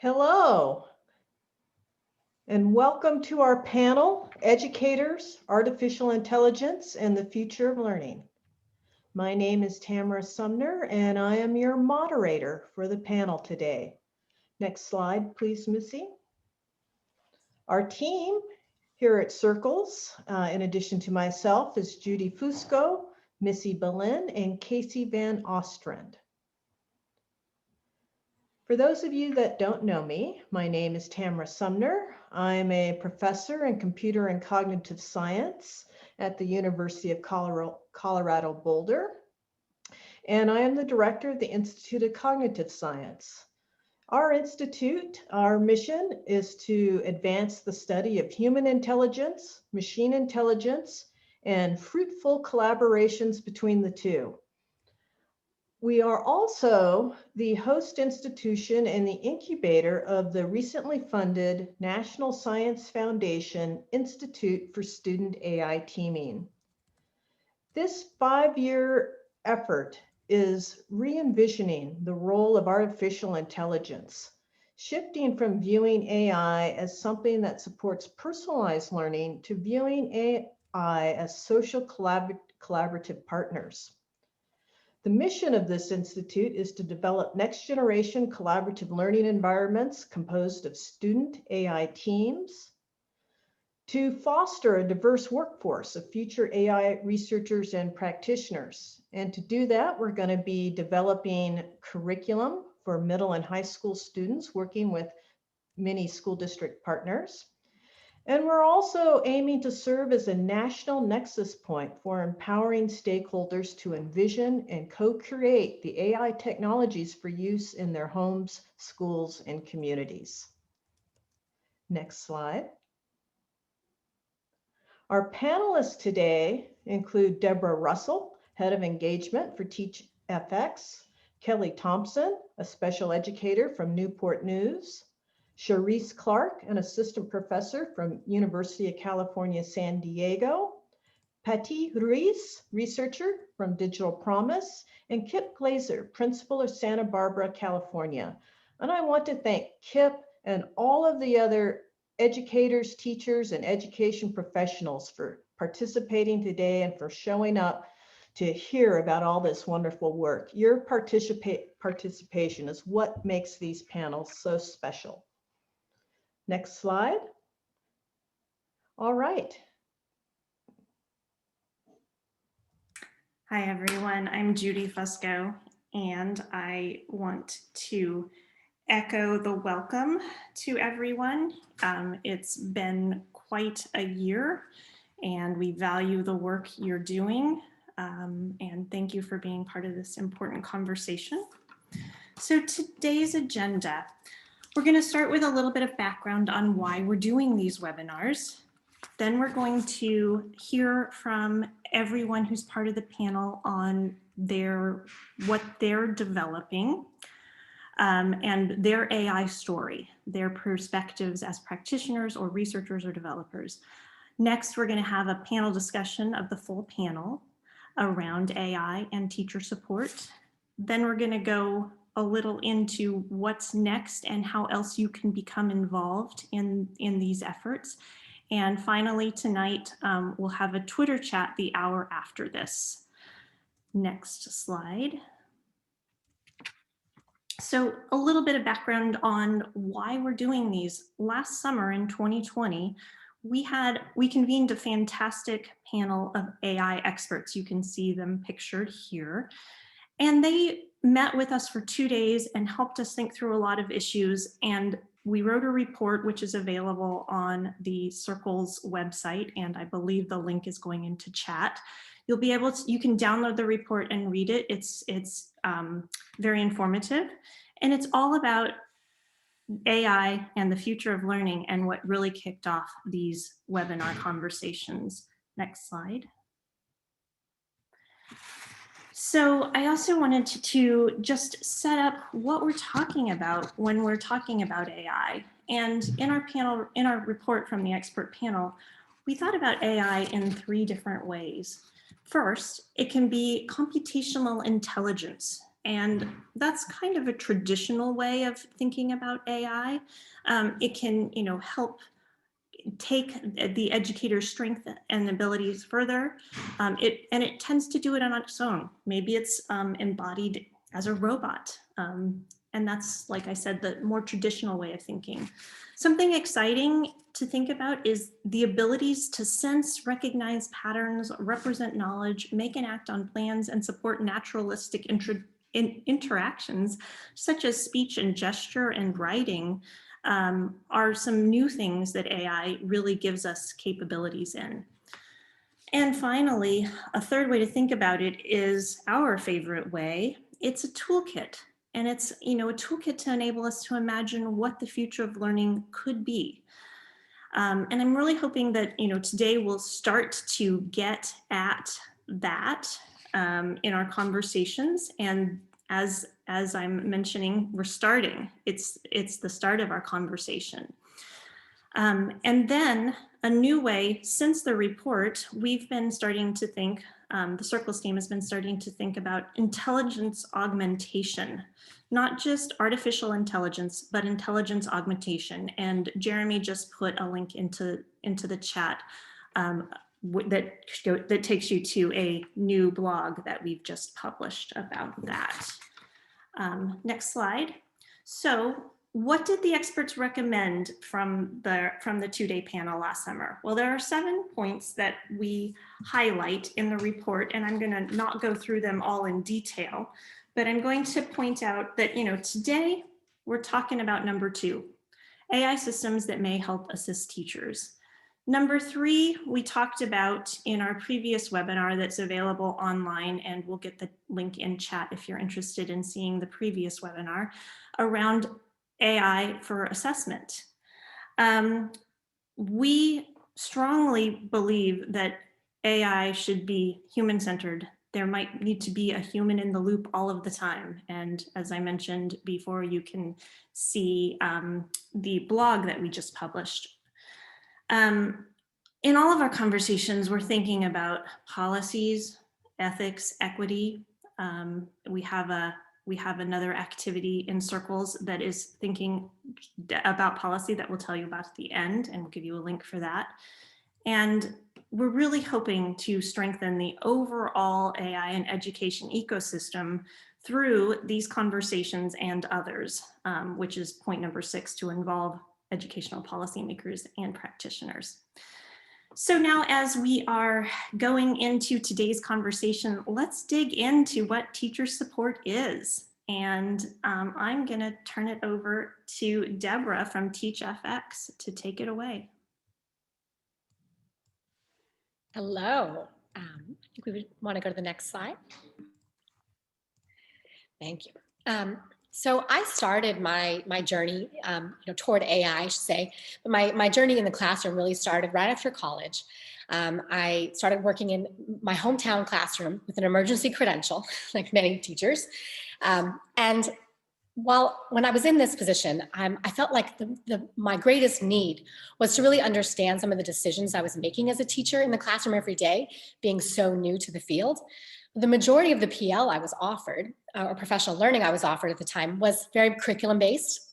Hello, and welcome to our panel, Educators, Artificial Intelligence, and the Future of Learning. My name is Tamara Sumner, and I am your moderator for the panel today. Next slide, please, Missy. Our team here at Circles, in addition to myself, is Judy Fusco, Missy Boleyn, and Casey Van Ostrand. For those of you that don't know me, my name is Tamara Sumner. I'm a professor in computer and cognitive science at the University of Colorado Boulder, and I am the director of the Institute of Cognitive Science. Our institute, our mission is to advance the study of human intelligence, machine intelligence, and fruitful collaborations between the two. We are also the host institution and the incubator of the recently funded National Science Foundation Institute for Student AI Teaming. This 5-year effort is re-envisioning the role of artificial intelligence, shifting from viewing AI as something that supports personalized learning to viewing AI as social collaborative partners. The mission of this institute is to develop next-generation collaborative learning environments composed of student AI teams, to foster a diverse workforce of future AI researchers and practitioners. And to do that, we're going to be developing curriculum for middle and high school students, working with many school district partners. And we're also aiming to serve as a national nexus point for empowering stakeholders to envision and co-create the AI technologies for use in their homes, schools, and communities. Next slide. Our panelists today include Deborah Russell, Head of Engagement for TeachFX, Kelly Thompson, a special educator from Newport News, Charisse Clark, an assistant professor from University of California, San Diego, Patty Ruiz, researcher from Digital Promise, and Kip Glazer, principal of Santa Barbara, California. And I want to thank Kip and all of the other educators, teachers, and education professionals for participating today and for showing up to hear about all this wonderful work. Your participation is what makes these panels so special. Next slide. All right. Hi, everyone. I'm Judy Fusco, and I want to echo the welcome to everyone. It's been quite a year, and we value the work you're doing. And thank you for being part of this important conversation. So today's agenda, we're going to start with a little bit of background on why we're doing these webinars. Then we're going to hear from everyone who's part of the panel on what they're developing and their AI story, their perspectives as practitioners or researchers or developers. Next, we're going to have a panel discussion of the full panel around AI and teacher support. Then we're going to go a little into what's next and how else you can become involved in these efforts. And finally, tonight, we'll have a Twitter chat the hour after this. Next slide. So a little bit of background on why we're doing these. Last summer in 2020, we convened a fantastic panel of AI experts. You can see them pictured here. And they met with us for 2 days and helped us think through a lot of issues. And we wrote a report, which is available on the Circles website. And I believe the link is going into chat. You'll be able to, you can download the report and read it. It's very informative. And it's all about AI and the future of learning and what really kicked off these webinar conversations. Next slide. So I also wanted to just set up what we're talking about when we're talking about AI. And in our report from the expert panel, we thought about AI in 3 different ways. First, it can be computational intelligence. And that's kind of a traditional way of thinking about AI. It can, help take the educator's strength and abilities further. And it tends to do it on its own. Maybe it's embodied as a robot. And that's, like I said, the more traditional way of thinking. Something exciting to think about is the abilities to sense, recognize patterns, represent knowledge, make and act on plans, and support naturalistic interactions, such as speech and gesture and writing, are some new things that AI really gives us capabilities in. And finally, a third way to think about it is our favorite way. It's a toolkit. And it's, a toolkit to enable us to imagine what the future of learning could be. And I'm really hoping that, today we'll start to get at that in our conversations. And as I'm mentioning, we're starting. It's the start of our conversation. And then a new way, since the report, we've been starting to think, the Circles team has been starting to think about intelligence augmentation, not just artificial intelligence, but intelligence augmentation. And Jeremy just put a link into the chat that takes you to a new blog that we've just published about that. Next slide. So what did the experts recommend from the two-day panel last summer? Well, there are 7 points that we highlight in the report, and I'm going to not go through them all in detail, but I'm going to point out that, today we're talking about number 2, AI systems that may help assist teachers. Number 3, we talked about in our previous webinar that's available online, and we'll get the link in chat if you're interested in seeing the previous webinar, around AI for assessment. We strongly believe that AI should be human-centered. There might need to be a human in the loop all of the time. And as I mentioned before, you can see the blog that we just published. In all of our conversations, we're thinking about policies, ethics, equity. We have another activity in Circles that is thinking about policy that we'll tell you about at the end, and we'll give you a link for that. And we're really hoping to strengthen the overall AI and education ecosystem through these conversations and others, which is point number 6, to involve educational policymakers and practitioners. So now, as we are going into today's conversation, let's dig into what teacher support is. And I'm going to turn it over to Deborah from TeachFX to take it away. Hello. I think we would want to go to the next slide. Thank you. So I started my journey, toward AI, I should say. But my journey in the classroom really started right after college. I started working in my hometown classroom with an emergency credential, like many teachers. And when I was in this position, I felt like my greatest need was to really understand some of the decisions I was making as a teacher in the classroom every day, being so new to the field. The majority of the PL I was offered, or professional learning I was offered at the time, was very curriculum-based.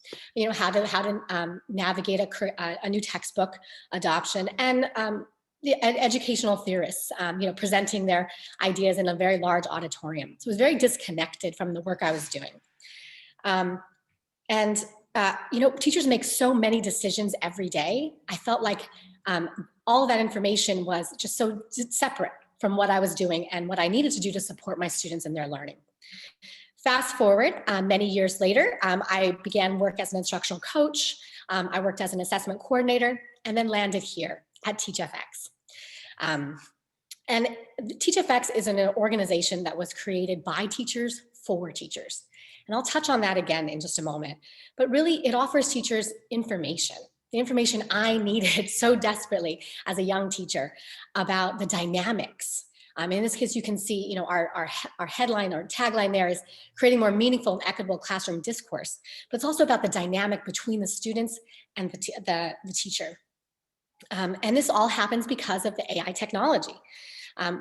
How to navigate a new textbook adoption, and the educational theorists, presenting their ideas in a very large auditorium. So it was very disconnected from the work I was doing. Teachers make so many decisions every day. I felt like all of that information was just so separate from what I was doing and what I needed to do to support my students in their learning. Fast forward many years later, I began work as an instructional coach. I worked as an assessment coordinator, and then landed here at TeachFX. And TeachFX is an organization that was created by teachers for teachers. And I'll touch on that again in just a moment. But really, it offers teachers information, the information I needed so desperately as a young teacher about the dynamics. In this case, you can see, our headline or tagline there is creating more meaningful and equitable classroom discourse. But it's also about the dynamic between the students and the teacher. And this all happens because of the AI technology.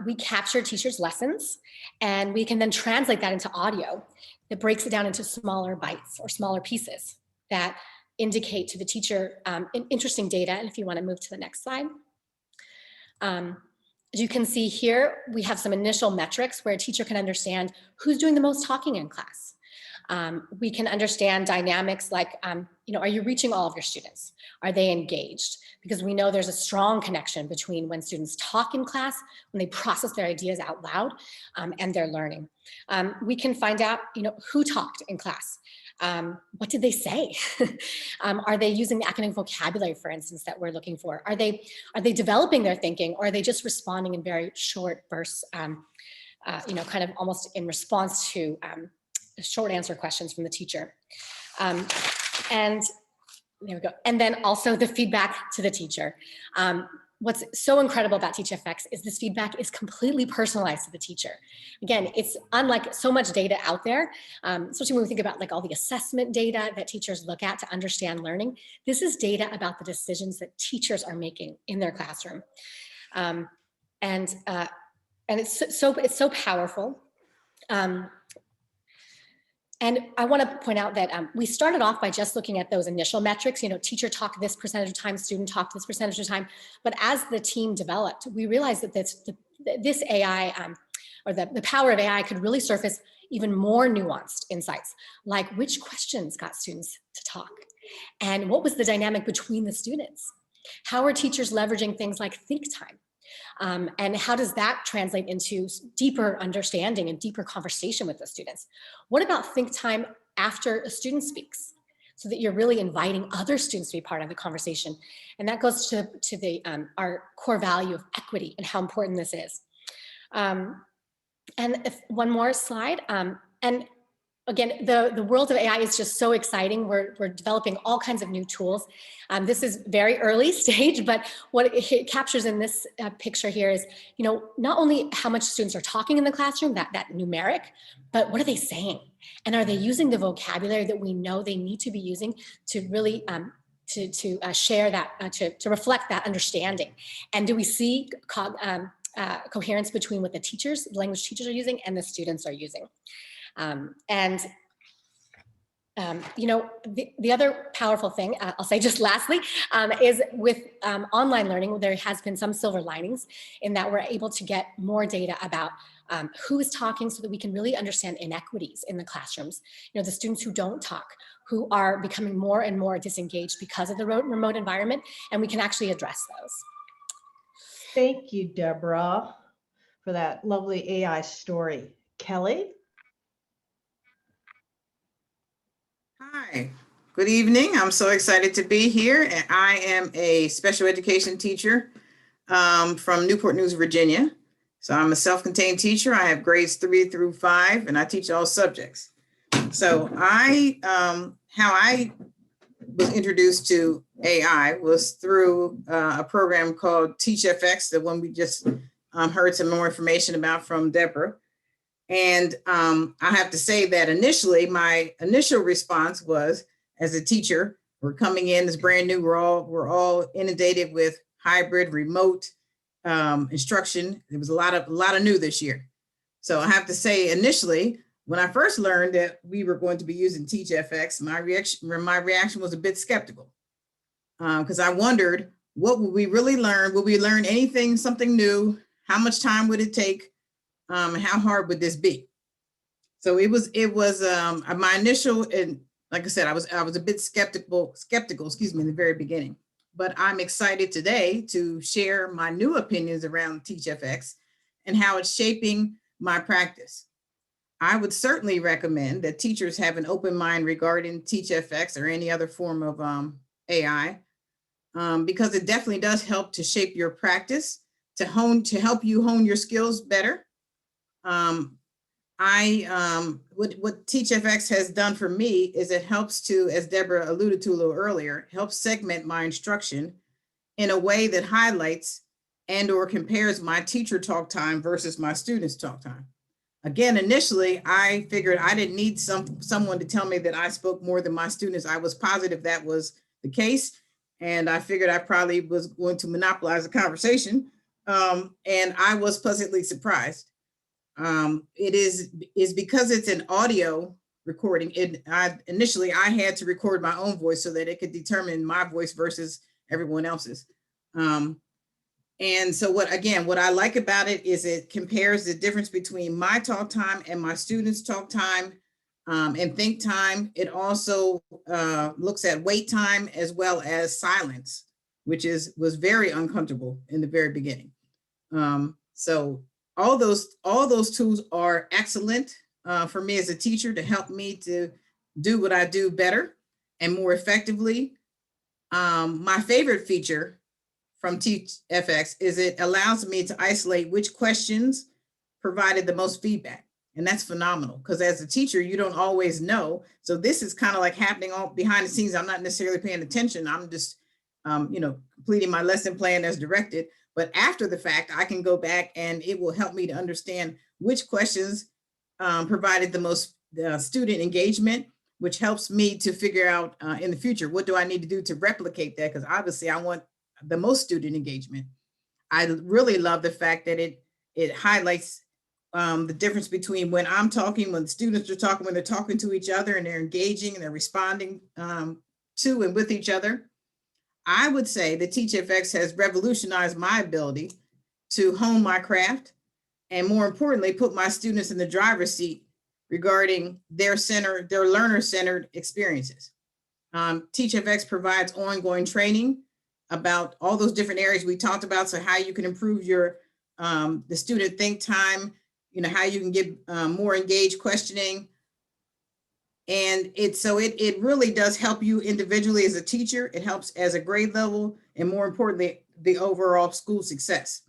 We capture teachers' lessons, and we can then translate that into audio that breaks it down into smaller bites or smaller pieces that indicate to the teacher interesting data. And if you want to move to the next slide. As you can see here, we have some initial metrics where a teacher can understand who's doing the most talking in class. We can understand dynamics like, are you reaching all of your students? Are they engaged? Because we know there's a strong connection between when students talk in class, when they process their ideas out loud, and their learning. We can find out, who talked in class. What did they say? Are they using the academic vocabulary, for instance, that we're looking for? Are they developing their thinking, or are they just responding in very short bursts, kind of almost in response to short answer questions from the teacher? And there we go. And then also the feedback to the teacher. What's so incredible about TeachFX is this feedback is completely personalized to the teacher. Again, it's unlike so much data out there, especially when we think about like all the assessment data that teachers look at to understand learning. This is data about the decisions that teachers are making in their classroom. And it's so powerful. And I want to point out that we started off by just looking at those initial metrics, teacher talk this percentage of time, student talk this percentage of time. But as the team developed, we realized that this AI, or the power of AI, could really surface even more nuanced insights, like which questions got students to talk, and what was the dynamic between the students? How are teachers leveraging things like think time? And how does that translate into deeper understanding and deeper conversation with the students? What about think time after a student speaks, so that you're really inviting other students to be part of the conversation? And that goes to our core value of equity and how important this is. And if one more slide. And again, the world of AI is just so exciting. We're developing all kinds of new tools. This is very early stage, but what it captures in this picture here is, not only how much students are talking in the classroom, that numeric, but what are they saying? And are they using the vocabulary that we know they need to be using to really share that, to reflect that understanding? And do we see coherence between what the language teachers are using and the students are using? The other powerful thing, I'll say just lastly, is with online learning, there has been some silver linings in that we're able to get more data about who is talking, so that we can really understand inequities in the classrooms. The students who don't talk, who are becoming more and more disengaged because of the remote environment, and we can actually address those. Thank you, Deborah, for that lovely AI story. Kelly? Hi, good evening. I'm so excited to be here. And I am a special education teacher from Newport News, Virginia. So I'm a self-contained teacher. I have grades 3 through 5, and I teach all subjects. So how I was introduced to AI was through a program called TeachFX, the one we just heard some more information about from Deborah. And I have to say that initially, my initial response was, as a teacher, we're coming in, it's brand new, we're all inundated with hybrid, remote instruction. There was a lot of new this year. So I have to say, initially, when I first learned that we were going to be using TeachFX, my reaction was a bit skeptical, because I wondered, what would we really learn? Will we learn something new? How much time would it take? And how hard would this be? So it was my initial, and like I said, I was a bit skeptical, in the very beginning. But I'm excited today to share my new opinions around TeachFX and how it's shaping my practice. I would certainly recommend that teachers have an open mind regarding TeachFX or any other form of AI, because it definitely does help to shape your practice, to help you hone your skills better. What TeachFX has done for me is it helps to, as Deborah alluded to a little earlier, helps segment my instruction in a way that highlights and or compares my teacher talk time versus my students talk time. Again, initially, I figured I didn't need someone to tell me that I spoke more than my students. I was positive that was the case. And I figured I probably was going to monopolize the conversation and I was pleasantly surprised. It is because it's an audio recording. Initially I had to record my own voice so that it could determine my voice versus everyone else's. And so what I like about it is it compares the difference between my talk time and my students' talk time and think time. It also looks at wait time as well as silence, which was very uncomfortable in the very beginning. So all those tools are excellent for me as a teacher to help me to do what I do better and more effectively. My favorite feature from TeachFX is it allows me to isolate which questions provided the most feedback. And that's phenomenal because as a teacher, you don't always know. So this is kind of like happening all behind the scenes. I'm not necessarily paying attention. I'm just, completing my lesson plan as directed. But after the fact, I can go back and it will help me to understand which questions provided the most student engagement, which helps me to figure out in the future, what do I need to do to replicate that? Because obviously I want the most student engagement. I really love the fact that it highlights the difference between when I'm talking, when the students are talking, when they're talking to each other and they're engaging and they're responding to and with each other. I would say that TeachFX has revolutionized my ability to hone my craft and more importantly, put my students in the driver's seat regarding their learner-centered experiences. TeachFX provides ongoing training about all those different areas we talked about. So how you can improve your the student think time, how you can get more engaged questioning. And it really does help you individually as a teacher. It helps as a grade level and more importantly, the overall school success.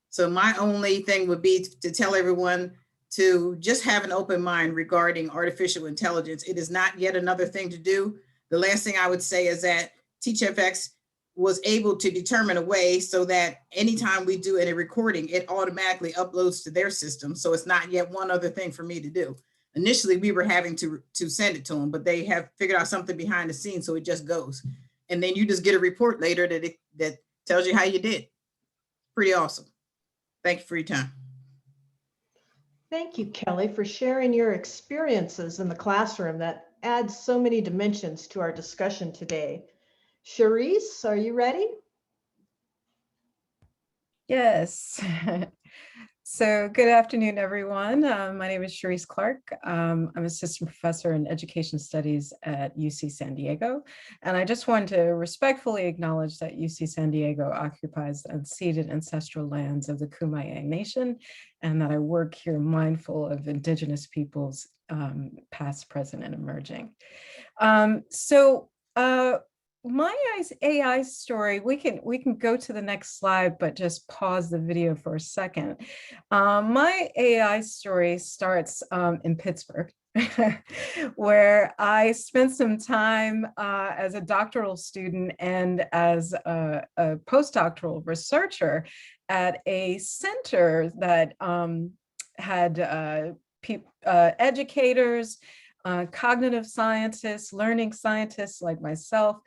So my only thing would be to tell everyone to just have an open mind regarding artificial intelligence. It is not yet another thing to do. The last thing I would say is that TeachFX was able to determine a way so that anytime we do a recording, it automatically uploads to their system. So it's not yet one other thing for me to do. Initially, we were having to send it to them, but they have figured out something behind the scenes, so it just goes. And then you just get a report later that tells you how you did. Pretty awesome. Thank you for your time. Thank you, Kelly, for sharing your experiences in the classroom. That adds so many dimensions to our discussion today. Charisse, are you ready? Yes. So good afternoon, everyone. My name is Charisse Clark. I'm assistant professor in education studies at UC San Diego. And I just want to respectfully acknowledge that UC San Diego occupies unceded ancestral lands of the Kumeyaay Nation, and that I work here mindful of Indigenous peoples, past, present, and emerging. My AI story, we can go to the next slide, but just pause the video for a second. My AI story starts in Pittsburgh, where I spent some time as a doctoral student and as a postdoctoral researcher at a center that had educators, cognitive scientists, learning scientists like myself,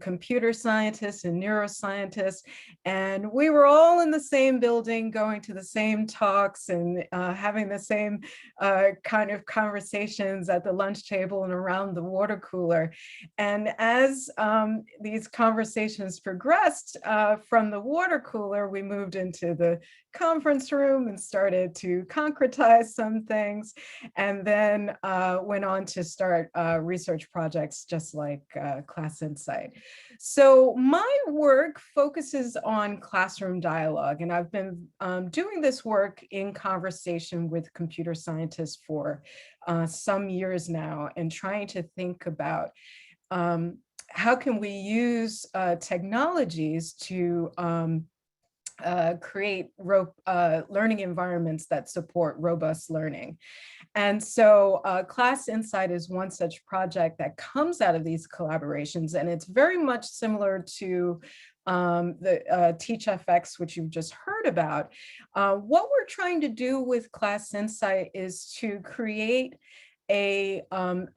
computer scientists and neuroscientists. And we were all in the same building, going to the same talks and having the same kind of conversations at the lunch table and around the water cooler. And as these conversations progressed from the water cooler, we moved into the conference room and started to concretize some things, and then went on to start research projects just like Class Insight. So my work focuses on classroom dialogue, and I've been doing this work in conversation with computer scientists for some years now, and trying to think about how can we use technologies to create learning environments that support robust learning. And so Class Insight is one such project that comes out of these collaborations, and it's very much similar to the TeachFX, which you've just heard about. What we're trying to do with Class Insight is to create a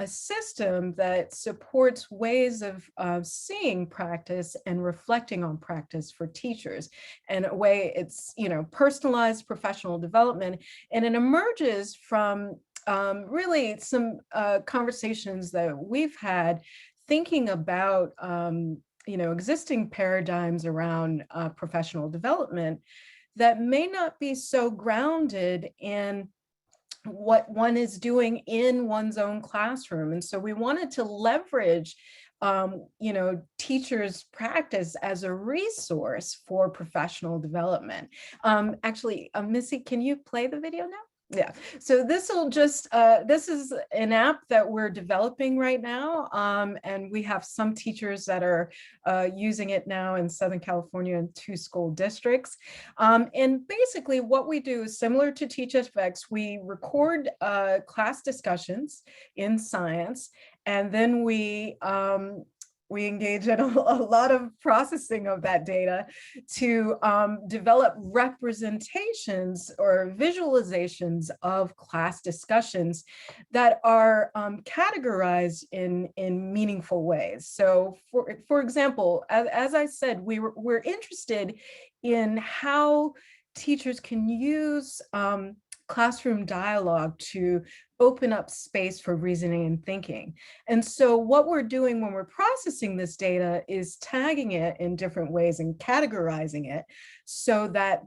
system that supports ways of seeing practice and reflecting on practice for teachers. And a way it's, personalized professional development. And it emerges from really some conversations that we've had thinking about existing paradigms around professional development that may not be so grounded in what one is doing in one's own classroom. And so we wanted to leverage teachers' practice as a resource for professional development. Actually, Missy, can you play the video now? Yeah, so this is an app that we're developing right now, and we have some teachers that are using it now in Southern California in 2 school districts. And basically what we do is similar to TeachFX. We record class discussions in science, and then we engage in a lot of processing of that data to develop representations or visualizations of class discussions that are categorized in meaningful ways. So for example, as I said, we're interested in how teachers can use classroom dialogue to open up space for reasoning and thinking. And so what we're doing when we're processing this data is tagging it in different ways and categorizing it so that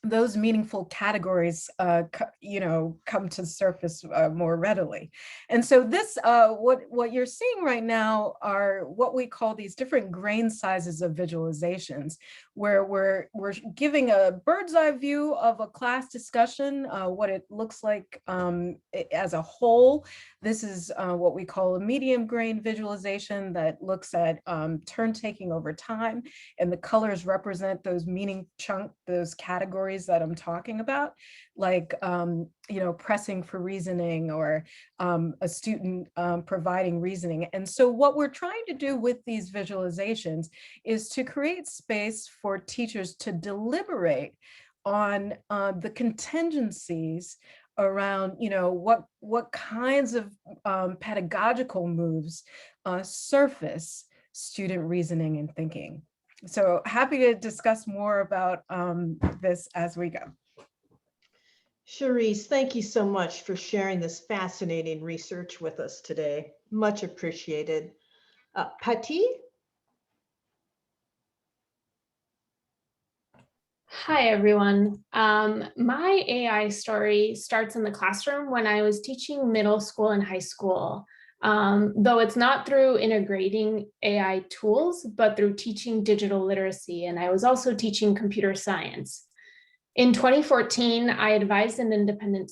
those meaningful categories, come to surface more readily. And so this, what you're seeing right now are what we call these different grain sizes of visualizations, where we're giving a bird's eye view of a class discussion, what it looks like as a whole. This is what we call a medium grain visualization that looks at turn taking over time, and the colors represent those those categories that I'm talking about, like pressing for reasoning, or a student providing reasoning. And so what we're trying to do with these visualizations is to create space for teachers to deliberate on the contingencies around what kinds of pedagogical moves surface student reasoning and thinking. So happy to discuss more about this as we go. Charisse, thank you so much for sharing this fascinating research with us today. Much appreciated. Patti? Hi, everyone. My AI story starts in the classroom when I was teaching middle school and high school. Though it's not through integrating AI tools, but through teaching digital literacy. And I was also teaching computer science. In 2014, I advised an independent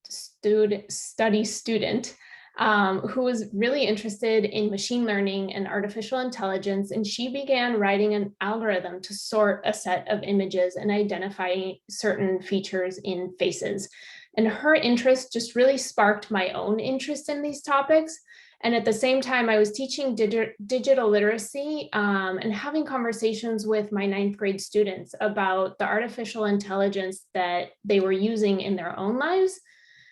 study student who was really interested in machine learning and artificial intelligence. And she began writing an algorithm to sort a set of images and identify certain features in faces. And her interest just really sparked my own interest in these topics. And at the same time, I was teaching digital literacy and having conversations with my 9th grade students about the artificial intelligence that they were using in their own lives.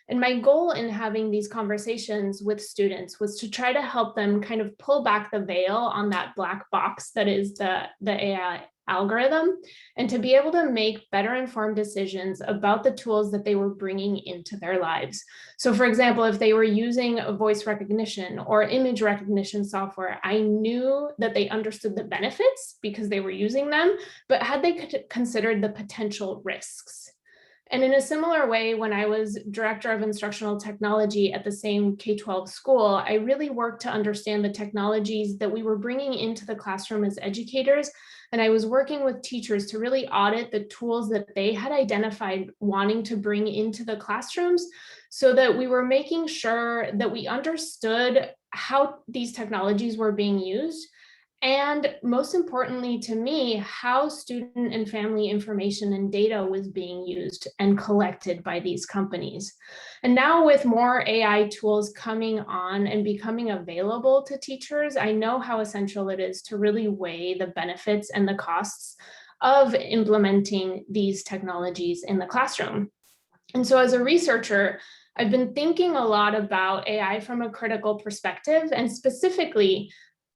And my goal in having these conversations with students was to try to help them kind of pull back the veil on that black box that is the AI algorithm, and to be able to make better informed decisions about the tools that they were bringing into their lives. So for example, if they were using a voice recognition or image recognition software, I knew that they understood the benefits because they were using them, but had they considered the potential risks? And in a similar way, when I was director of instructional technology at the same K-12 school, I really worked to understand the technologies that we were bringing into the classroom as educators. And I was working with teachers to really audit the tools that they had identified wanting to bring into the classrooms, so that we were making sure that we understood how these technologies were being used. And most importantly to me, how student and family information and data was being used and collected by these companies. And now with more AI tools coming on and becoming available to teachers, I know how essential it is to really weigh the benefits and the costs of implementing these technologies in the classroom. And so as a researcher, I've been thinking a lot about AI from a critical perspective, and specifically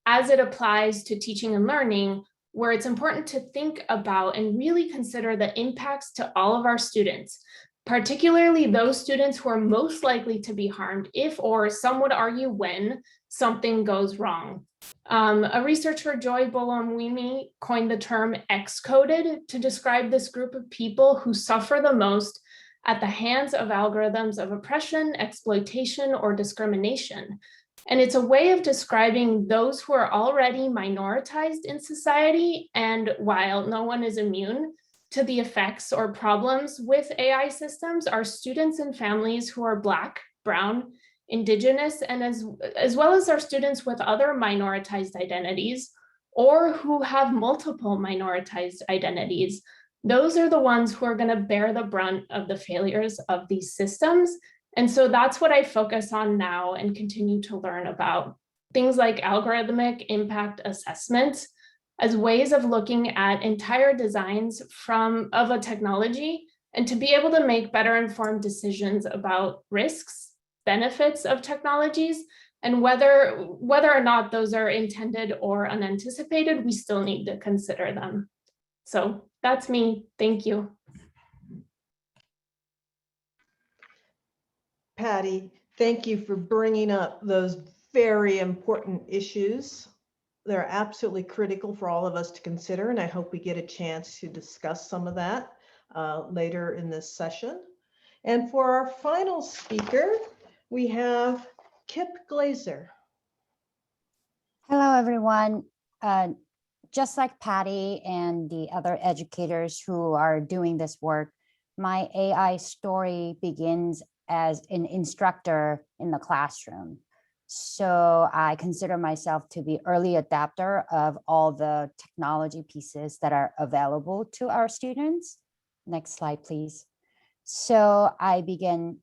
as it applies to teaching and learning, where it's important to think about and really consider the impacts to all of our students, particularly those students who are most likely to be harmed if, or some would argue when, something goes wrong. A researcher, Joy Bolomwini, coined the term X-coded to describe this group of people who suffer the most at the hands of algorithms of oppression, exploitation, or discrimination. And it's a way of describing those who are already minoritized in society, and while no one is immune to the effects or problems with AI systems, are students and families who are Black, Brown, Indigenous, and as well as our students with other minoritized identities, or who have multiple minoritized identities. Those are the ones who are going to bear the brunt of the failures of these systems. And so that's what I focus on now and continue to learn about. Things like algorithmic impact assessment as ways of looking at entire designs of a technology, and to be able to make better informed decisions about risks, benefits of technologies, and whether or not those are intended or unanticipated, we still need to consider them. So that's me. Thank you. Patty, thank you for bringing up those very important issues. They're absolutely critical for all of us to consider, and I hope we get a chance to discuss some of that later in this session. And for our final speaker, we have Kip Glazer. Hello, everyone. Just like Patty and the other educators who are doing this work, my AI story begins as an instructor in the classroom. So I consider myself to be early adapter of all the technology pieces that are available to our students. Next slide, please. So I began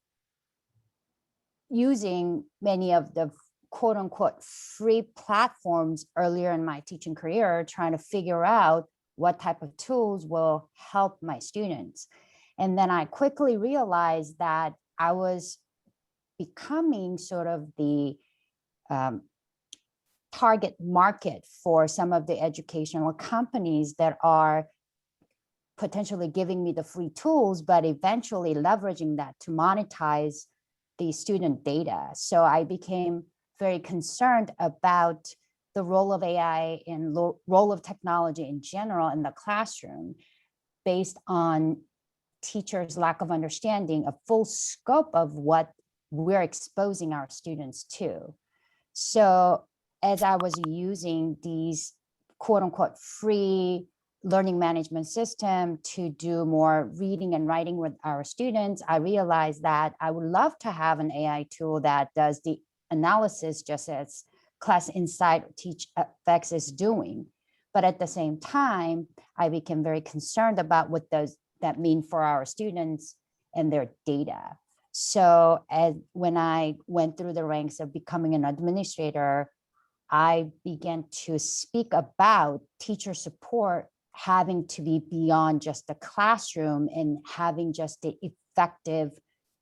using many of the quote unquote free platforms earlier in my teaching career, trying to figure out what type of tools will help my students. And then I quickly realized that I was becoming sort of the target market for some of the educational companies that are potentially giving me the free tools, but eventually leveraging that to monetize the student data. So I became very concerned about the role of AI and role of technology in general in the classroom, based on teachers' lack of understanding of full scope of what we're exposing our students to. So as I was using these quote unquote free learning management system to do more reading and writing with our students, I realized that I would love to have an AI tool that does the analysis just as Class Insight or TeachFX is doing. But at the same time, I became very concerned about what does that mean for our students and their data. So when I went through the ranks of becoming an administrator, I began to speak about teacher support having to be beyond just the classroom and having just the effective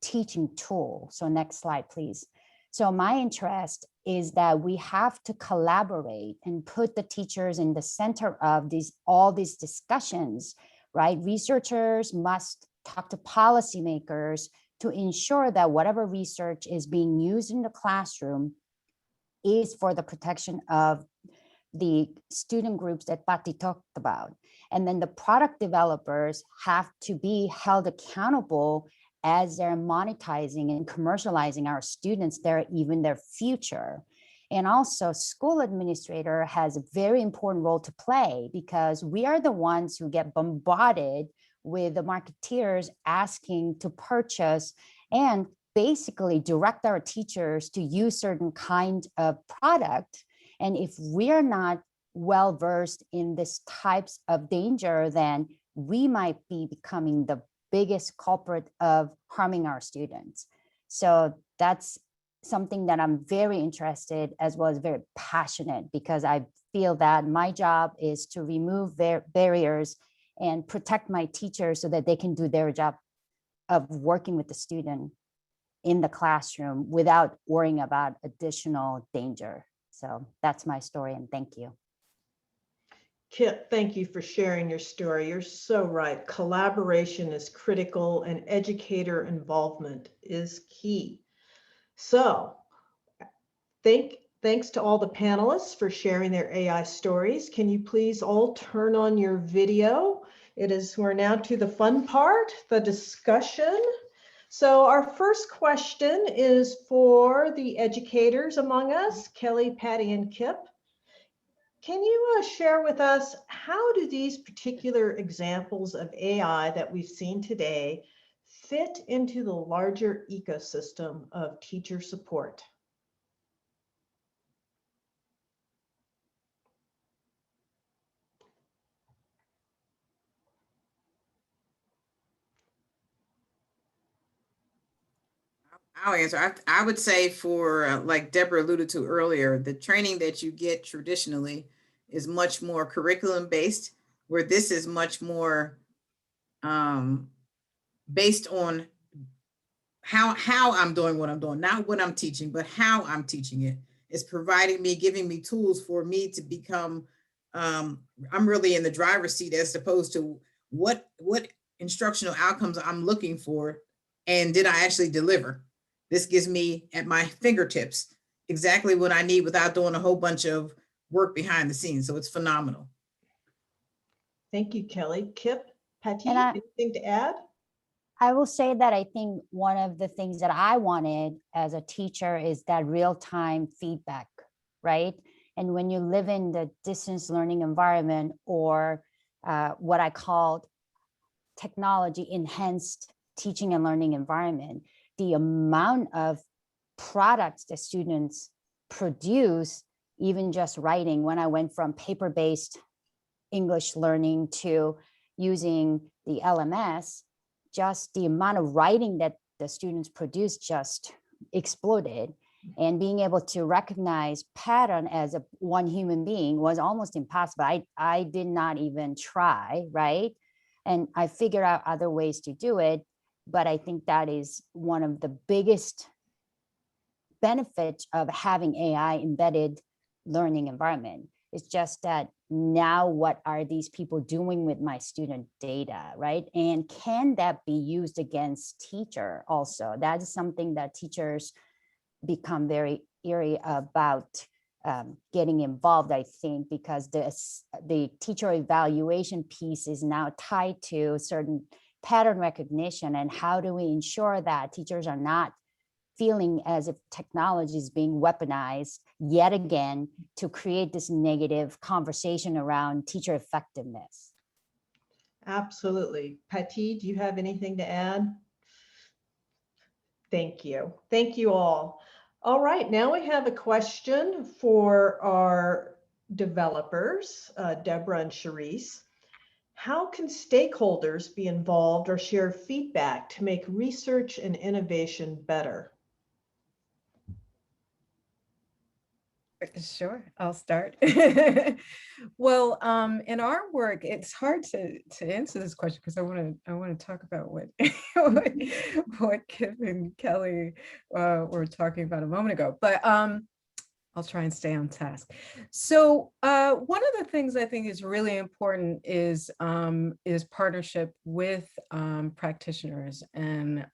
teaching tool. So next slide, please. So my interest is that we have to collaborate and put the teachers in the center of all these discussions, right? Researchers must talk to policymakers to ensure that whatever research is being used in the classroom is for the protection of the student groups that Patti talked about. And then the product developers have to be held accountable as they're monetizing and commercializing our students, even their future. And also school administrator has a very important role to play, because we are the ones who get bombarded with the marketeers asking to purchase and basically direct our teachers to use certain kind of product. And if we're not well versed in this types of danger, then we might be becoming the biggest culprit of harming our students. So that's something that I'm very interested, as well as very passionate, because I feel that my job is to remove barriers and protect my teachers so that they can do their job of working with the student. in the classroom without worrying about additional danger. So that's my story, and thank you. Kip, thank you for sharing your story. You're so right. Collaboration is critical and educator involvement is key. So thanks to all the panelists for sharing their AI stories. Can you please all turn on your video? We're now to the fun part, the discussion. So our first question is for the educators among us, Kelly, Patty, and Kip. Can you share with us, how do these particular examples of AI that we've seen today fit into the larger ecosystem of teacher support? I'll answer. I would say for, like Deborah alluded to earlier, the training that you get traditionally is much more curriculum based, where this is much more based on how I'm doing what I'm doing, not what I'm teaching, but how I'm teaching it. It's providing me, giving me tools for me to become, I'm really in the driver's seat as opposed to what instructional outcomes I'm looking for and did I actually deliver. This gives me at my fingertips exactly what I need without doing a whole bunch of work behind the scenes. So it's phenomenal. Thank you, Kelly. Kip, Patty, And anything to add? I will say that I think one of the things that I wanted as a teacher is that real-time feedback, right? And when you live in the distance learning environment, or what I called technology enhanced teaching and learning environment, the amount of products that students produce, even just writing, when I went from paper-based English learning to using the LMS, just the amount of writing that the students produce just exploded. And being able to recognize pattern as one human being was almost impossible. I did not even try, right? And I figured out other ways to do it. But I think that is one of the biggest benefits of having AI embedded learning environment. It's just that now what are these people doing with my student data, right? And can that be used against teacher also? That is something that teachers become very eerie about getting involved, I think, because the teacher evaluation piece is now tied to certain pattern recognition. And how do we ensure that teachers are not feeling as if technology is being weaponized yet again to create this negative conversation around teacher effectiveness? Absolutely. Patty, do you have anything to add? Thank you. Thank you all. All right, now we have a question for our developers, Deborah and Charisse. How can stakeholders be involved or share feedback to make research and innovation better? Sure, I'll start. Well, in our work, it's hard to answer this question because I want to talk about what what Kip and Kelly were talking about a moment ago. But I'll try and stay on task. So one of the things I think is really important is partnership with practitioners, and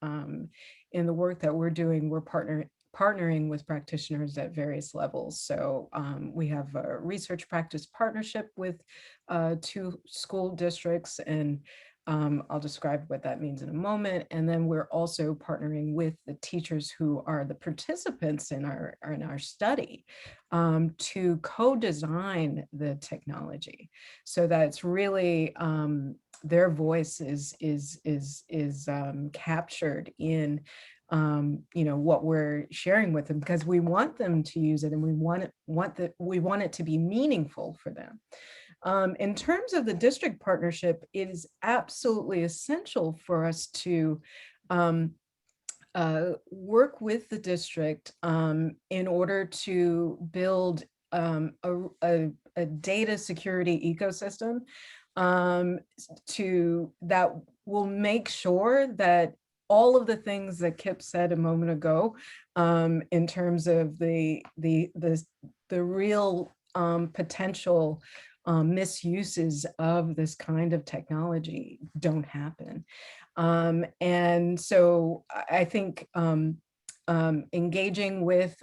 in the work that we're doing, we're partnering with practitioners at various levels. So we have a research practice partnership with 2 school districts, and I'll describe what that means in a moment. And then we're also partnering with the teachers who are the participants in our study to co-design the technology, so that it's really their voice is captured in what we're sharing with them, because we want them to use it, and we want it to be meaningful for them. In terms of the district partnership, it is absolutely essential for us to work with the district in order to build a data security ecosystem that will make sure that all of the things that Kip said a moment ago, in terms of the real potential misuses of this kind of technology don't happen. And so I think engaging with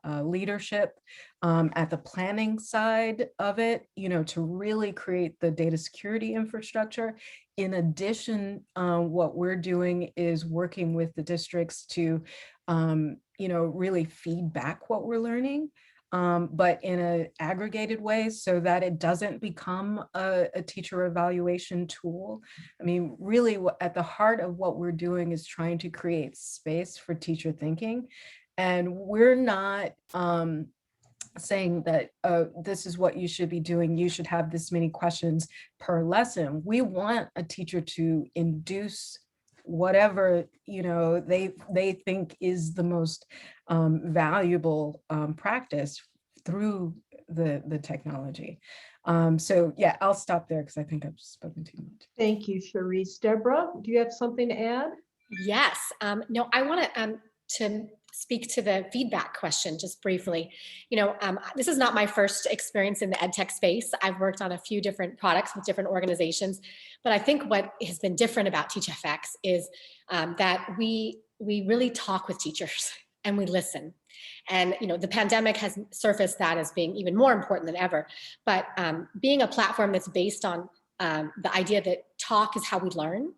leadership at the planning side of it, to really create the data security infrastructure. In addition, what we're doing is working with the districts to, really feed back what we're learning, but in an aggregated way so that it doesn't become a teacher evaluation tool. I mean, really at the heart of what we're doing is trying to create space for teacher thinking. And we're not saying that this is what you should be doing. You should have this many questions per lesson. We want a teacher to induce whatever they think is the most valuable practice through the technology. So yeah, I'll stop there because I think I've spoken too much. Thank you, Charisse. Deborah, do you have something to add? Yes. No, I want to speak to the feedback question just briefly. This is not my first experience in the ed tech space. I've worked on a few different products with different organizations, but I think what has been different about TeachFX is that we really talk with teachers and we listen. And the pandemic has surfaced that as being even more important than ever. But being a platform that's based on the idea that talk is how we learn.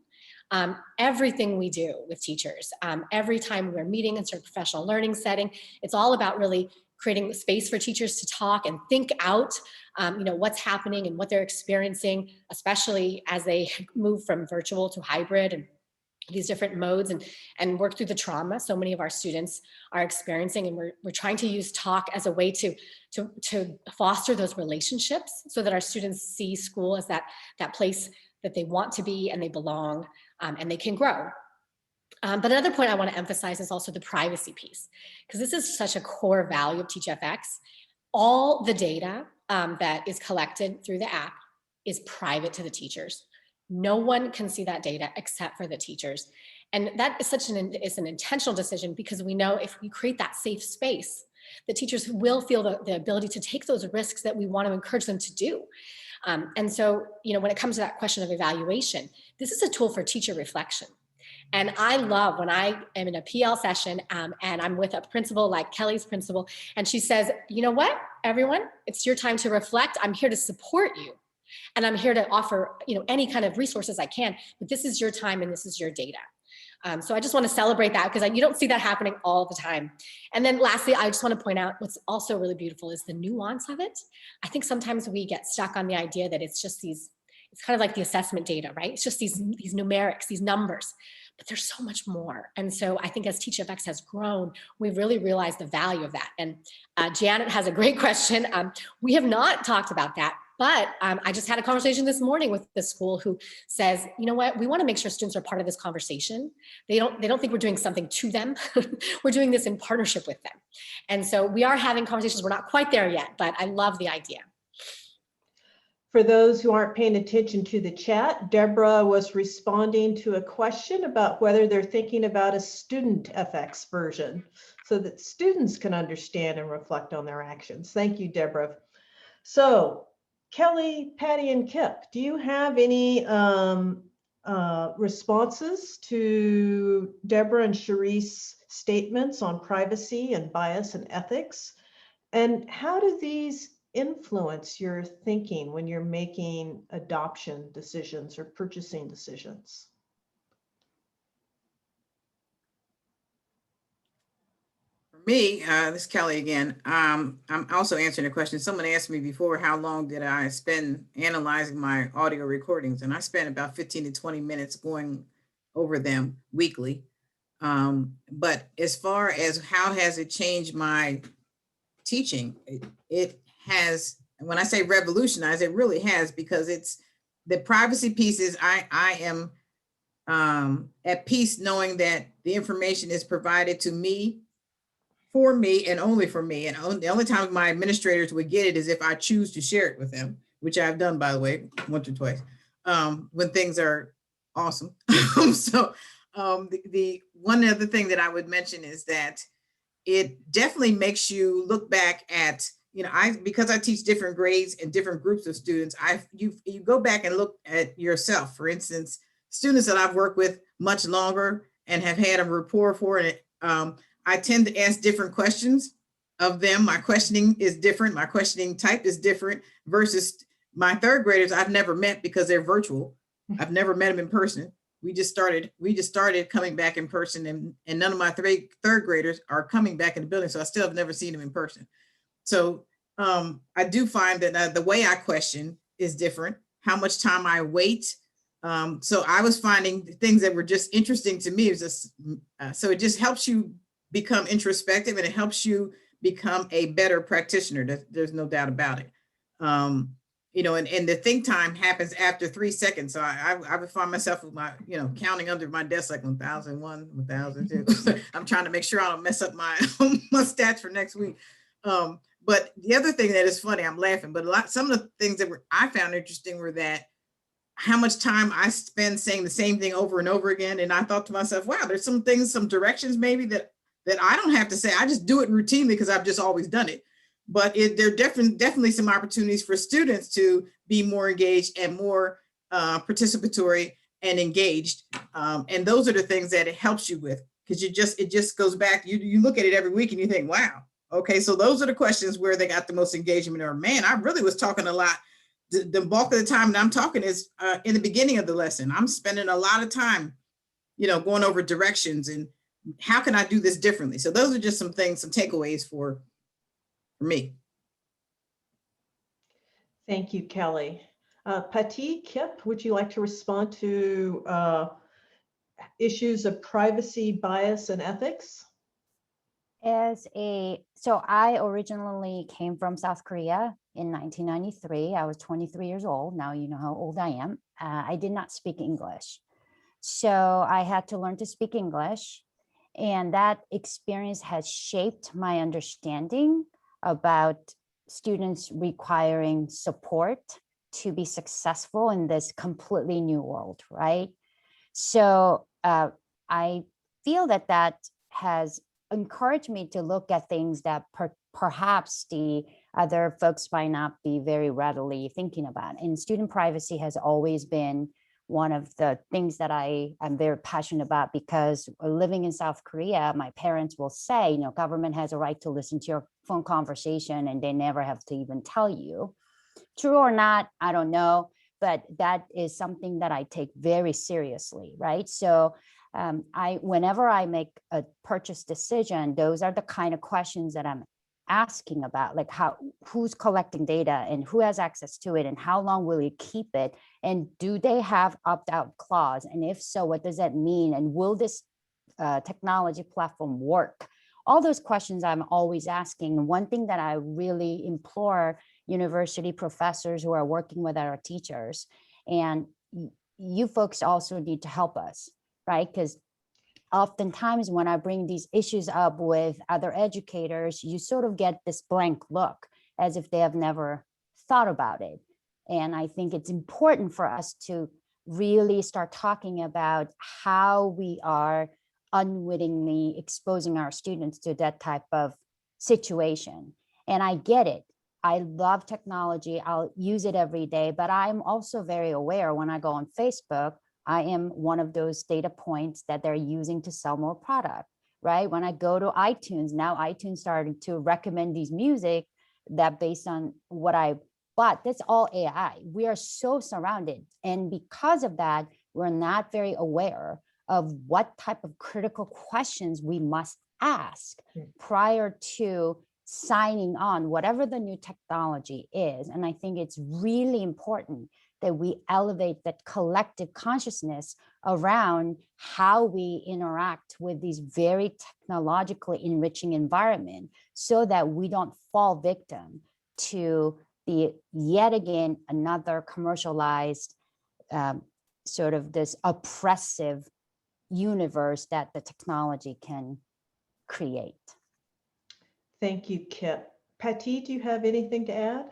Everything we do with teachers, every time we're meeting in sort of professional learning setting, it's all about really creating space for teachers to talk and think out, what's happening and what they're experiencing, especially as they move from virtual to hybrid and these different modes and work through the trauma so many of our students are experiencing. And we're trying to use talk as a way to foster those relationships so that our students see school as that place that they want to be and they belong and they can grow. But another point I want to emphasize is also the privacy piece, because this is such a core value of TeachFX. All the data that is collected through the app is private to the teachers. No one can see that data except for the teachers. And that is it's an intentional decision, because we know if we create that safe space, the teachers will feel the ability to take those risks that we want to encourage them to do. And so, when it comes to that question of evaluation, this is a tool for teacher reflection. And I love when I am in a PL session and I'm with a principal like Kelly's principal, and she says, you know what, everyone, it's your time to reflect. I'm here to support you. And I'm here to offer, any kind of resources I can, but this is your time and this is your data. So I just want to celebrate that, because you don't see that happening all the time. And then lastly, I just want to point out what's also really beautiful is the nuance of it. I think sometimes we get stuck on the idea that it's just it's kind of like the assessment data, right? It's just these numerics, these numbers, but there's so much more. And so I think as TeachFX has grown, we've really realized the value of that. And Janet has a great question. We have not talked about that. But I just had a conversation this morning with the school who says, you know what, we want to make sure students are part of this conversation. They don't think we're doing something to them. We're doing this in partnership with them. And so we are having conversations. We're not quite there yet, but I love the idea. For those who aren't paying attention to the chat, Deborah was responding to a question about whether they're thinking about a student FX version so that students can understand and reflect on their actions. Thank you, Deborah. So, Kelly, Patty, and Kip, do you have any responses to Deborah and Charisse's statements on privacy and bias and ethics? And how do these influence your thinking when you're making adoption decisions or purchasing decisions? Me, this is Kelly again. I'm also answering a question. Someone asked me before, how long did I spend analyzing my audio recordings? And I spent about 15 to 20 minutes going over them weekly. But as far as how has it changed my teaching, it has, when I say revolutionize, it really has, because it's the privacy pieces. I am at peace knowing that the information is provided to me, for me, and only for me. And the only time my administrators would get it is if I choose to share it with them, which I've done, by the way, once or twice, when things are awesome. the one other thing that I would mention is that it definitely makes you look back at, because I teach different grades and different groups of students, you go back and look at yourself. For instance, students that I've worked with much longer and have had a rapport for it, I tend to ask different questions of them. My questioning is different. My questioning type is different versus my third graders I've never met because they're virtual. I've never met them in person. We just started coming back in person, and none of my third graders are coming back in the building. So I still have never seen them in person. So I do find that the way I question is different, how much time I wait. So I was finding things that were just interesting to me. It was just, so it just helps you become introspective, and it helps you become a better practitioner. There's no doubt about it. And the think time happens after 3 seconds. So I would find myself with my, counting under my desk like 1001, 1002. I'm trying to make sure I don't mess up my my stats for next week. But the other thing that is funny, I'm laughing, but some of the things that I found interesting were that how much time I spend saying the same thing over and over again. And I thought to myself, wow, there's some things, some directions maybe that I don't have to say. I just do it routinely because I've just always done it. But there are definitely some opportunities for students to be more engaged and more participatory and engaged. And those are the things that it helps you with, because it just goes back. You look at it every week and you think, wow, okay, so those are the questions where they got the most engagement, or man, I really was talking a lot. The bulk of the time that I'm talking is in the beginning of the lesson. I'm spending a lot of time, going over directions and how can I do this differently? So those are just some things, some takeaways for me. Thank you, Kelly. Patti, Kip, would you like to respond to issues of privacy, bias, and ethics? So I originally came from South Korea in 1993. I was 23 years old. Now you know how old I am. I did not speak English. So I had to learn to speak English. And that experience has shaped my understanding about students requiring support to be successful in this completely new world, right? So I feel that has encouraged me to look at things that perhaps the other folks might not be very readily thinking about. And student privacy has always been one of the things that I'm very passionate about, because living in South Korea, my parents will say, government has a right to listen to your phone conversation and they never have to even tell you. True or not, I don't know, but that is something that I take very seriously, right? So whenever I make a purchase decision, those are the kind of questions that I'm asking about, like who's collecting data and who has access to it and how long will you keep it, and do they have opt-out clause, and if so, what does that mean, and will this technology platform work? All those questions I'm always asking. And one thing that I really implore university professors who are working with our teachers, and you folks also need to help us, right? Because oftentimes when I bring these issues up with other educators, you sort of get this blank look as if they have never thought about it. And I think it's important for us to really start talking about how we are unwittingly exposing our students to that type of situation. And I get it. I love technology. I'll use it every day, but I'm also very aware when I go on Facebook, I am one of those data points that they're using to sell more product, right? When I go to iTunes, now iTunes started to recommend these music that based on what I bought. That's all AI. We are so surrounded. And because of that, we're not very aware of what type of critical questions we must ask prior to signing on whatever the new technology is. And I think it's really important that we elevate that collective consciousness around how we interact with these very technologically enriching environment, so that we don't fall victim to the yet again another commercialized sort of this oppressive universe that the technology can create. Thank you, Kip. Patti, do you have anything to add?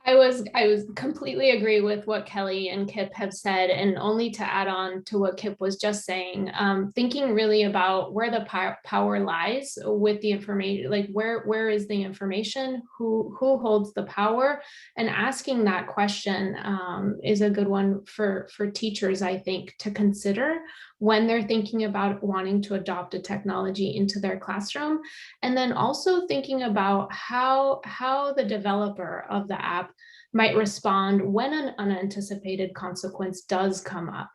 I was completely agree with what Kelly and Kip have said, and only to add on to what Kip was just saying, thinking really about where the power lies with the information, like where is the information, who holds the power, and asking that question is a good one for teachers, I think, to consider when they're thinking about wanting to adopt a technology into their classroom. And then also thinking about how the developer of the app might respond when an unanticipated consequence does come up,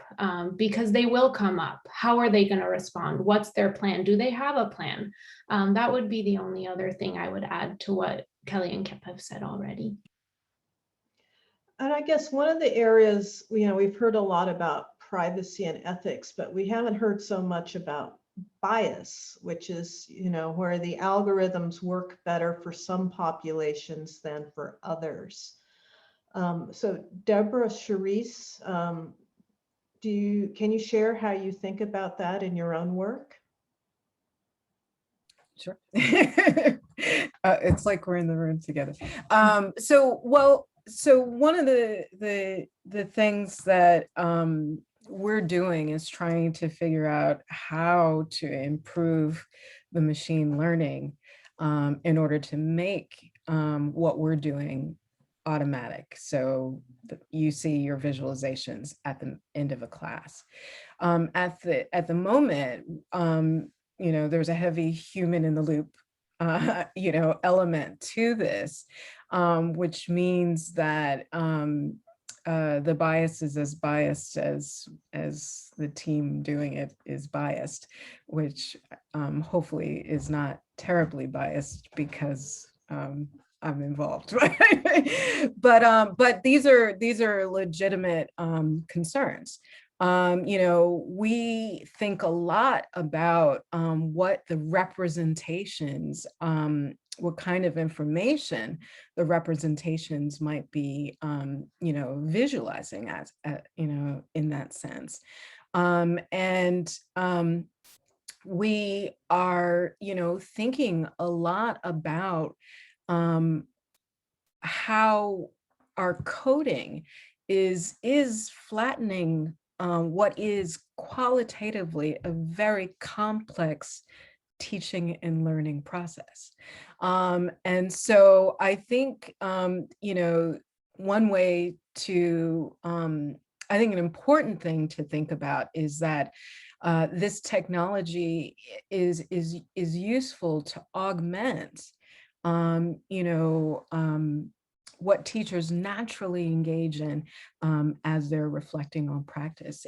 because they will come up. How are they going to respond? What's their plan? Do they have a plan? That would be the only other thing I would add to what Kelly and Kip have said already. And I guess one of the areas, we've heard a lot about privacy and ethics, but we haven't heard so much about bias, which is, where the algorithms work better for some populations than for others. So Deborah, Charisse, can you share how you think about that in your own work? Sure. It's like we're in the room together. So one of the things that we're doing is trying to figure out how to improve the machine learning in order to make what we're doing automatic. So you see your visualizations at the end of a class. At the moment, there's a heavy human in the loop, element to this, which means that the bias is as biased as the team doing it is biased, which hopefully is not terribly biased because I'm involved. But these are legitimate concerns. We think a lot about what the representations, what kind of information the representations might be, visualizing as, in that sense. We are, thinking a lot about how our coding is flattening what is qualitatively a very complex teaching and learning process. And so I think, one way to, I think an important thing to think about is that this technology is useful to augment, what teachers naturally engage in as they're reflecting on practice.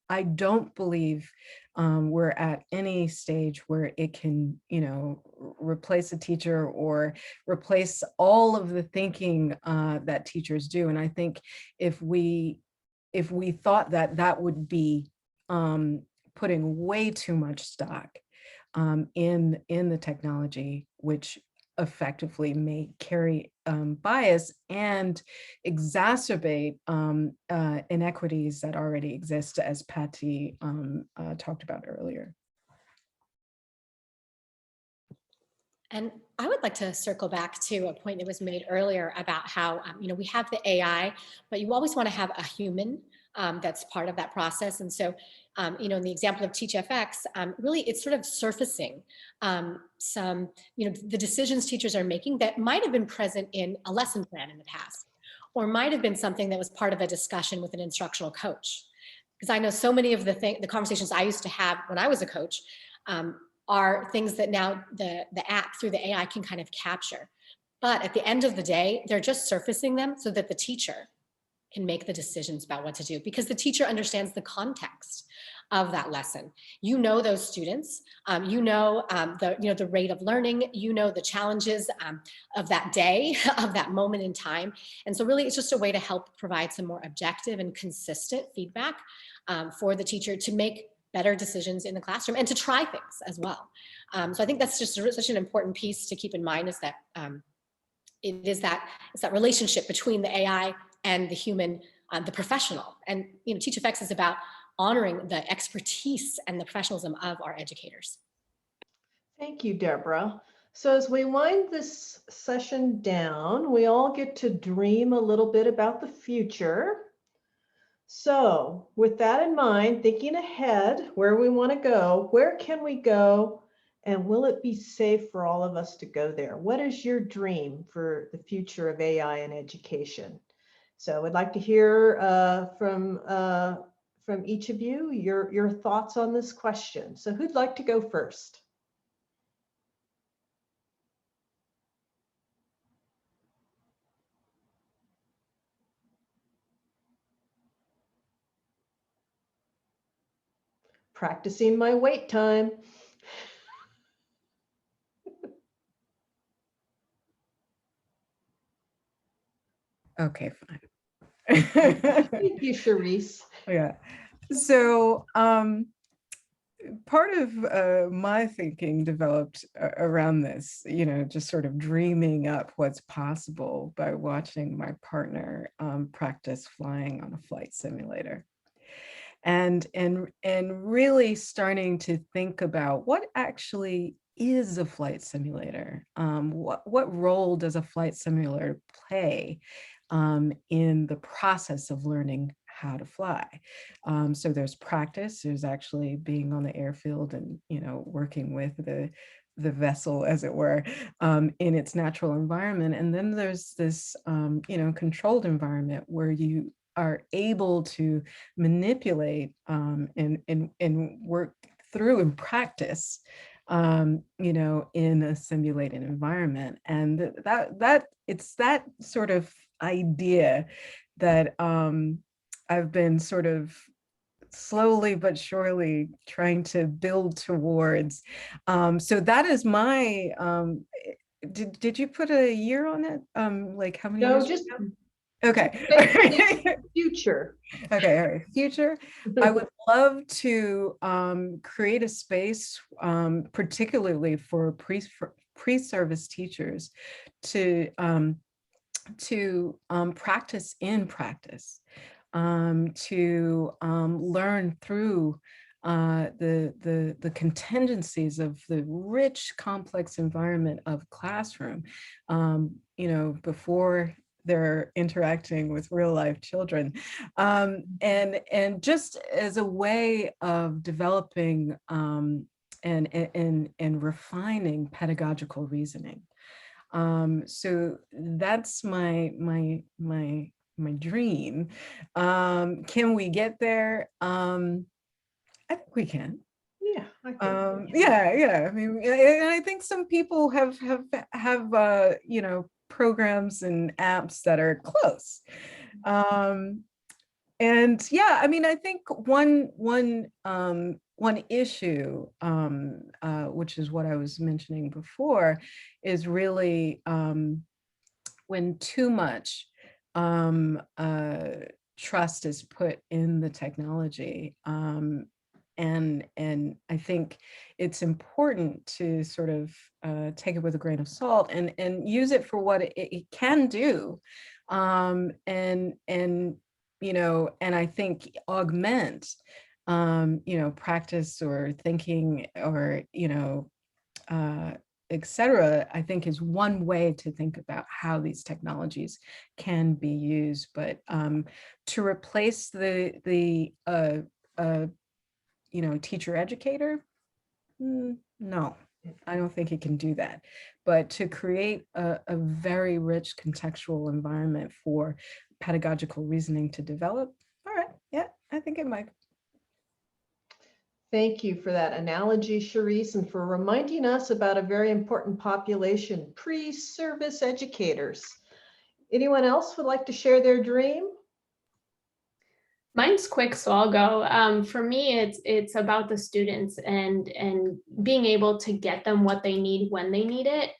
I don't believe we're at any stage where it can, replace a teacher or replace all of the thinking that teachers do. And I think if we thought that would be putting way too much stock in the technology, which effectively may carry bias and exacerbate inequities that already exist, as Patty talked about earlier. And I would like to circle back to a point that was made earlier about how, we have the AI, but you always want to have a human that's part of that process. And so, in the example of TeachFX, really it's sort of surfacing some, the decisions teachers are making that might have been present in a lesson plan in the past, or might have been something that was part of a discussion with an instructional coach. Because I know so many of the conversations I used to have when I was a coach are things that now the app through the AI can kind of capture. But at the end of the day, they're just surfacing them so that the teacher can make the decisions about what to do, because the teacher understands the context of that lesson. Those students, the rate of learning, the challenges of that day, of that moment in time. And so really it's just a way to help provide some more objective and consistent feedback for the teacher to make better decisions in the classroom and to try things as well. So I think that's just such an important piece to keep in mind, is that it's that relationship between the AI and the human, the professional. And TeachFX is about honoring the expertise and the professionalism of our educators. Thank you, Deborah. So as we wind this session down, we all get to dream a little bit about the future. So with that in mind, thinking ahead where we want to go, where can we go? And will it be safe for all of us to go there? What is your dream for the future of AI in education? So I'd like to hear from each of you your thoughts on this question. So who'd like to go first? Practicing my wait time. Okay, fine. Thank you, Charisse. Yeah. So part of my thinking developed around this, just sort of dreaming up what's possible by watching my partner practice flying on a flight simulator. And really starting to think about what actually is a flight simulator. What role does a flight simulator play in the process of learning how to fly? So there's practice, there's actually being on the airfield and working with the vessel, as it were, in its natural environment. And then there's this controlled environment where you are able to manipulate and work through and practice in a simulated environment. And that it's that sort of idea that I've been sort of slowly but surely trying to build towards. So that is my did you put a year on it? Like how many No, years? just Okay. future. Okay, all right. Future, I would love to create a space, particularly for pre-service teachers, to practice in practice, to learn through the contingencies of the rich, complex environment of classroom, before they're interacting with real life children, and just as a way of developing and refining pedagogical reasoning. So that's my dream. Can we get there? I think we can. Yeah. Yeah. I mean, and I think some people have programs and apps that are close. And yeah, I mean, I think one issue, which is what I was mentioning before, is really when too much trust is put in the technology. And I think it's important to sort of take it with a grain of salt and use it for what it can do, and I think augment practice or thinking or etc. I think is one way to think about how these technologies can be used. But to replace the teacher educator, no, I don't think it can do that. But to create a very rich contextual environment for pedagogical reasoning to develop, all right, yeah, I think it might. Thank you for that analogy, Charisse, and for reminding us about a very important population, pre-service educators. Anyone else would like to share their dream? Mine's quick, so I'll go. For me, it's about the students and being able to get them what they need when they need it,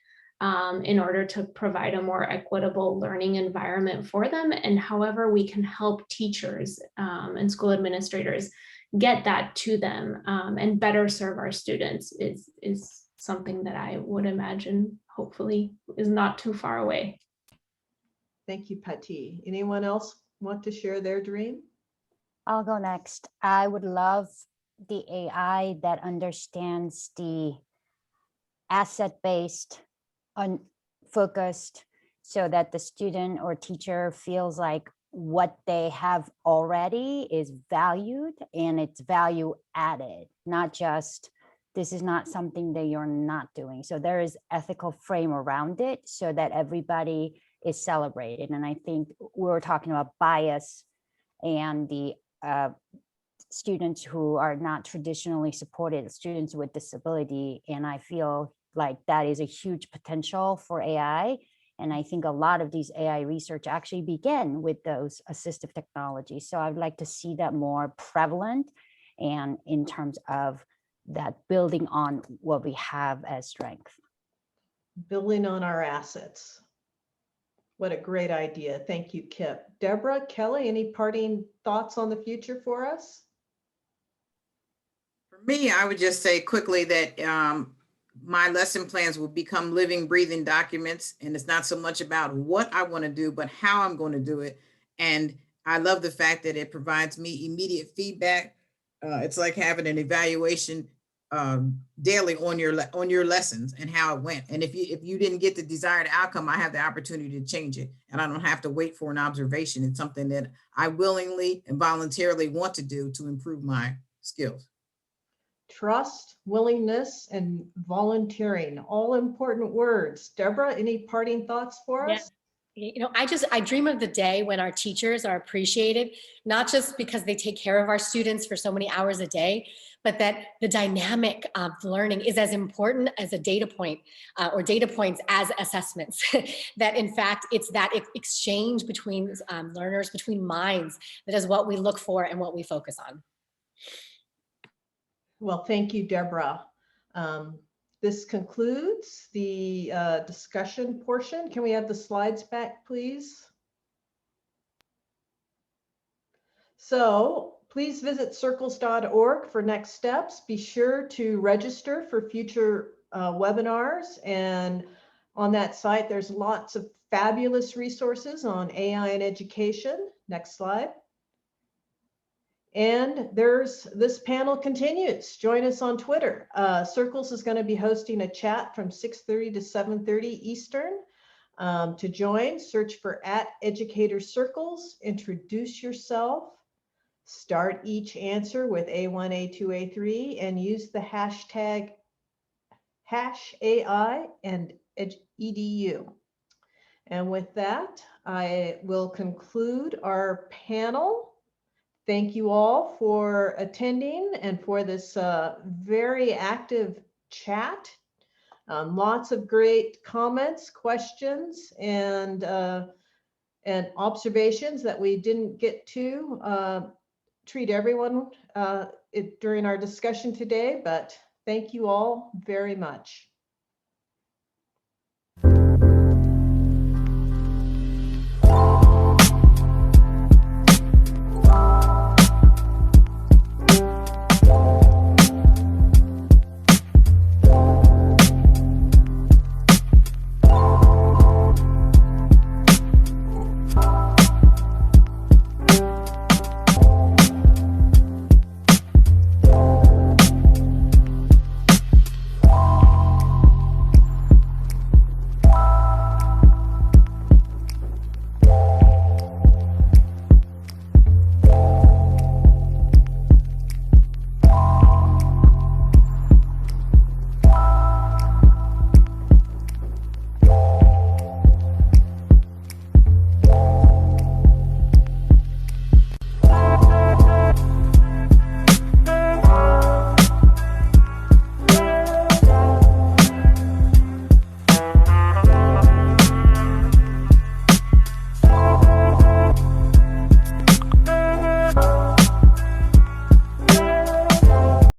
in order to provide a more equitable learning environment for them. And however we can help teachers and school administrators get that to them, and better serve our students is something that I would imagine hopefully is not too far away. Thank you, Patti. Anyone else want to share their dream? I'll go next. I would love the AI that understands the asset-based, focused, so that the student or teacher feels like what they have already is valued and it's value added, not just this is not something that you're not doing. So there is ethical frame around it so that everybody is celebrated. And I think we were talking about bias and the students who are not traditionally supported, students with disability. And I feel like that is a huge potential for AI. And I think a lot of these AI research actually begin with those assistive technologies. So I'd like to see that more prevalent and in terms of that building on what we have as strength. Building on our assets. What a great idea. Thank you, Kip. Deborah, Kelly, any parting thoughts on the future for us? For me, I would just say quickly that my lesson plans will become living, breathing documents. And it's not so much about what I want to do, but how I'm going to do it. And I love the fact that it provides me immediate feedback. It's like having an evaluation daily on your lessons and how it went. And if you didn't get the desired outcome, I have the opportunity to change it. And I don't have to wait for an observation. It's something that I willingly and voluntarily want to do to improve my skills. Trust, willingness, and volunteering, all important words. Deborah, any parting thoughts for us? You know, I dream of the day when our teachers are appreciated, not just because they take care of our students for so many hours a day, but that the dynamic of learning is as important as a data point or data points as assessments. That in fact, it's that exchange between learners, between minds, that is what we look for and what we focus on. Well, thank you, Deborah. This concludes the discussion portion. Can we have the slides back, please? So please visit circles.org for next steps. Be sure to register for future webinars. And on that site, there's lots of fabulous resources on AI and education. Next slide. And this panel continues. Join us on Twitter. Circles is going to be hosting a chat from 6:30 to 7:30 Eastern. To join, search for @EducatorCircles, introduce yourself, start each answer with A1, A2, A3, and use the hashtag #AI and EDU. And with that, I will conclude our panel. Thank you all for attending and for this very active chat. Lots of great comments, questions, and observations that we didn't get to treat everyone during our discussion today, but thank you all very much.